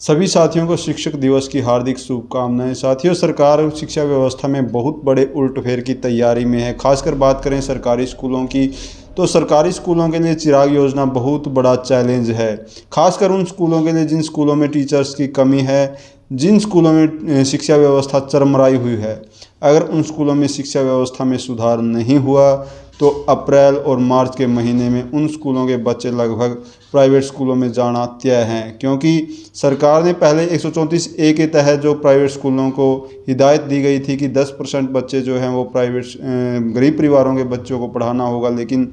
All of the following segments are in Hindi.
सभी साथियों को शिक्षक दिवस की हार्दिक शुभकामनाएं। साथियों, सरकार शिक्षा व्यवस्था में बहुत बड़े उलटफेर की तैयारी में है। खासकर बात करें सरकारी स्कूलों की, तो सरकारी स्कूलों के लिए चिराग योजना बहुत बड़ा चैलेंज है। खासकर उन स्कूलों के लिए जिन स्कूलों में टीचर्स की कमी है, जिन स्कूलों में शिक्षा व्यवस्था चरमराई हुई है। अगर उन स्कूलों में शिक्षा व्यवस्था में सुधार नहीं हुआ तो अप्रैल और मार्च के महीने में उन स्कूलों के बच्चे लगभग प्राइवेट स्कूलों में जाना तय हैं, क्योंकि सरकार ने पहले 134A के तहत जो प्राइवेट स्कूलों को हिदायत दी गई थी कि 10% बच्चे जो हैं वो प्राइवेट गरीब परिवारों के बच्चों को पढ़ाना होगा। लेकिन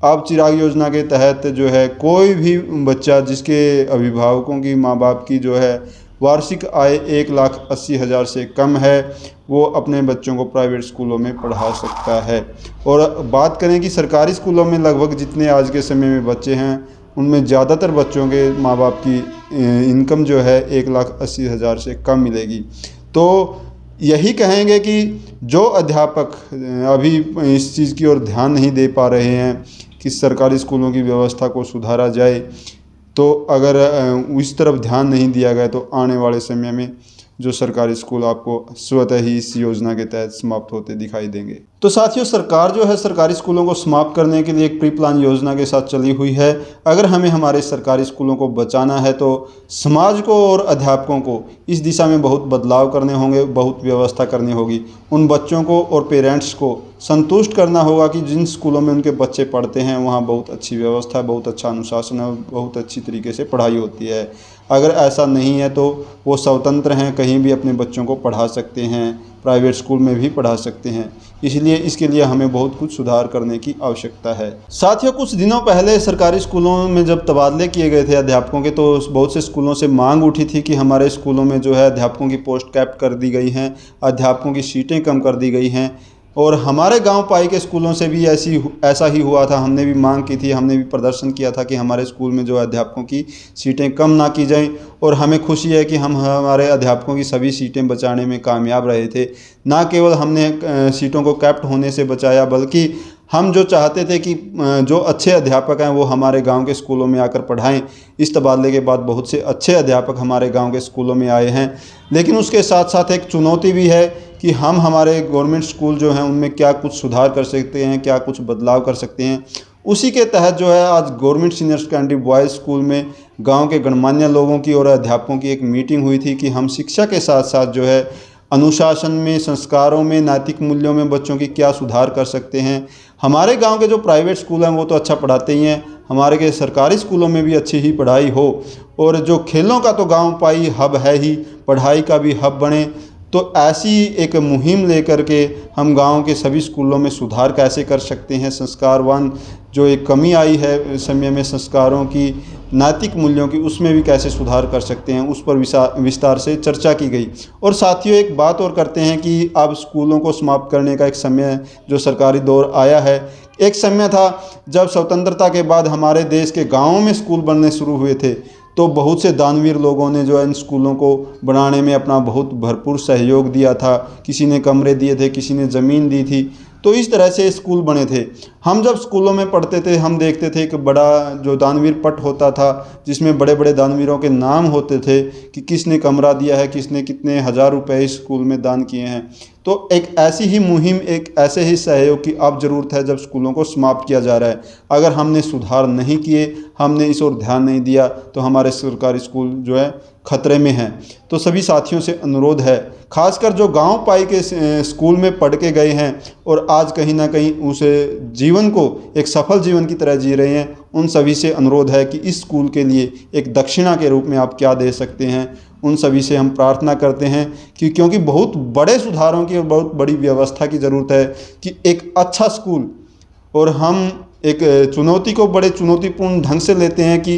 अब चिराग योजना के तहत जो है कोई भी बच्चा जिसके अभिभावकों की, माँ बाप की जो है वार्षिक आय 1,80,000 से कम है, वो अपने बच्चों को प्राइवेट स्कूलों में पढ़ा सकता है। और बात करें कि सरकारी स्कूलों में लगभग जितने आज के समय में बच्चे हैं, उनमें ज़्यादातर बच्चों के माँ बाप की इनकम जो है 1,80,000 से कम मिलेगी। तो यही कहेंगे कि जो अध्यापक अभी इस चीज़ की ओर ध्यान नहीं दे पा रहे हैं कि सरकारी स्कूलों की व्यवस्था को सुधारा जाए, तो अगर इस तरफ ध्यान नहीं दिया गया तो आने वाले समय में जो सरकारी स्कूल आपको स्वतः ही इस योजना के तहत समाप्त होते दिखाई देंगे। तो साथियों, सरकार जो है सरकारी स्कूलों को समाप्त करने के लिए एक प्री प्लान योजना के साथ चली हुई है। अगर हमें हमारे सरकारी स्कूलों को बचाना है तो समाज को और अध्यापकों को इस दिशा में बहुत बदलाव करने होंगे, बहुत व्यवस्था करनी होगी। उन बच्चों को और पेरेंट्स को संतुष्ट करना होगा कि जिन स्कूलों में उनके बच्चे पढ़ते हैं वहाँ बहुत अच्छी व्यवस्था है, बहुत अच्छा अनुशासन है, बहुत अच्छी तरीके से पढ़ाई होती है। अगर ऐसा नहीं है तो वो स्वतंत्र हैं, कहीं भी अपने बच्चों को पढ़ा सकते हैं, प्राइवेट स्कूल में भी पढ़ा सकते हैं। इसलिए इसके लिए हमें बहुत कुछ सुधार करने की आवश्यकता है। साथियों, कुछ दिनों पहले सरकारी स्कूलों में जब तबादले किए गए थे अध्यापकों के, तो बहुत से स्कूलों से मांग उठी थी कि हमारे स्कूलों में जो है अध्यापकों की पोस्ट कैप कर दी गई हैं, अध्यापकों की सीटें कम कर दी गई हैं। और हमारे गांव पाई के स्कूलों से भी ऐसा ही हुआ था। हमने भी मांग की थी, हमने भी प्रदर्शन किया था कि हमारे स्कूल में जो अध्यापकों की सीटें कम ना की जाएं। और हमें खुशी है कि हम हमारे अध्यापकों की सभी सीटें बचाने में कामयाब रहे थे। ना केवल हमने सीटों को कैप्ट होने से बचाया, बल्कि हम जो चाहते थे कि जो अच्छे अध्यापक हैं वो हमारे गांव के स्कूलों में आकर पढ़ाएं। इस तबादले के बाद बहुत से अच्छे अध्यापक हमारे गांव के स्कूलों में आए हैं। लेकिन उसके साथ साथ एक चुनौती भी है कि हम हमारे गवर्नमेंट स्कूल जो हैं उनमें क्या कुछ सुधार कर सकते हैं, क्या कुछ बदलाव कर सकते हैं। उसी के तहत जो है आज government senior secondary boys school में गांव के गणमान्य लोगों की और अध्यापकों की एक मीटिंग हुई थी कि हम शिक्षा के साथ साथ जो है अनुशासन में, संस्कारों में, नैतिक मूल्यों में बच्चों की क्या सुधार कर सकते हैं। हमारे गांव के जो प्राइवेट स्कूल हैं वो तो अच्छा पढ़ाते ही हैं, हमारे के सरकारी स्कूलों में भी अच्छी ही पढ़ाई हो। और जो खेलों का तो गांव पाई हब है ही, पढ़ाई का भी हब बने। तो ऐसी एक मुहिम लेकर के हम गांव के सभी स्कूलों में सुधार कैसे कर सकते हैं, संस्कारवान जो एक कमी आई है समय में संस्कारों की, नैतिक मूल्यों की, उसमें भी कैसे सुधार कर सकते हैं, उस पर विस्तार से चर्चा की गई। और साथियों, एक बात और करते हैं कि अब स्कूलों को समाप्त करने का एक समय जो सरकारी दौर आया है। एक समय था जब स्वतंत्रता के बाद हमारे देश के गाँवों में स्कूल बनने शुरू हुए थे, तो बहुत से दानवीर लोगों ने जो है इन स्कूलों को बनाने में अपना बहुत भरपूर सहयोग दिया था। किसी ने कमरे दिए थे, किसी ने ज़मीन दी थी। तो इस तरह से स्कूल बने थे। हम जब स्कूलों में पढ़ते थे हम देखते थे कि बड़ा जो दानवीर पट होता था, जिसमें बड़े बड़े दानवीरों के नाम होते थे कि किसने कमरा दिया है, किसने कितने हज़ार रुपए इस स्कूल में दान किए हैं। तो एक ऐसी ही मुहिम, एक ऐसे ही सहयोग की अब ज़रूरत है जब स्कूलों को समाप्त किया जा रहा है। अगर हमने सुधार नहीं किए, हमने इस ओर ध्यान नहीं दिया, तो हमारे सरकारी स्कूल जो है खतरे में हैं। तो सभी साथियों से अनुरोध है, खासकर जो गांव पाई के स्कूल में पढ़ के गए हैं और आज कहीं ना कहीं उस जीवन को एक सफल जीवन की तरह जी रहे हैं, उन सभी से अनुरोध है कि इस स्कूल के लिए एक दक्षिणा के रूप में आप क्या दे सकते हैं। उन सभी से हम प्रार्थना करते हैं कि क्योंकि बहुत बड़े सुधारों की और बहुत बड़ी व्यवस्था की ज़रूरत है कि एक अच्छा स्कूल, और हम एक चुनौती को बड़े चुनौतीपूर्ण ढंग से लेते हैं कि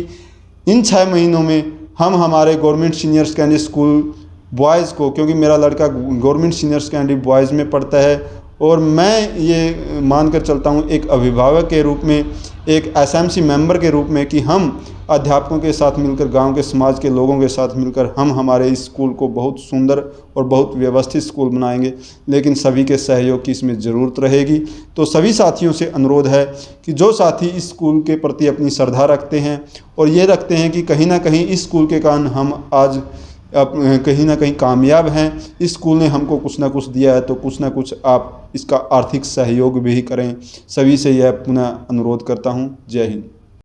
इन 6 महीनों में हम हमारे government senior secondary school boys को, क्योंकि मेरा लड़का गवर्नमेंट सीनियर सेकेंडरी बॉयज़ में पढ़ता है और मैं ये मानकर चलता हूँ एक अभिभावक के रूप में, एक एसएमसी मेंबर के रूप में, कि हम अध्यापकों के साथ मिलकर, गांव के समाज के लोगों के साथ मिलकर हम हमारे इस स्कूल को बहुत सुंदर और बहुत व्यवस्थित स्कूल बनाएंगे। लेकिन सभी के सहयोग की इसमें ज़रूरत रहेगी। तो सभी साथियों से अनुरोध है कि जो साथी इस स्कूल के प्रति अपनी श्रद्धा रखते हैं और ये रखते हैं कि कहीं ना कहीं इस स्कूल के कारण हम आज कहीं ना कहीं कामयाब हैं, इस स्कूल ने हमको कुछ ना कुछ दिया है, तो कुछ ना कुछ आप इसका आर्थिक सहयोग भी करें। सभी से यह पुनः अनुरोध करता हूँ। जय हिंद।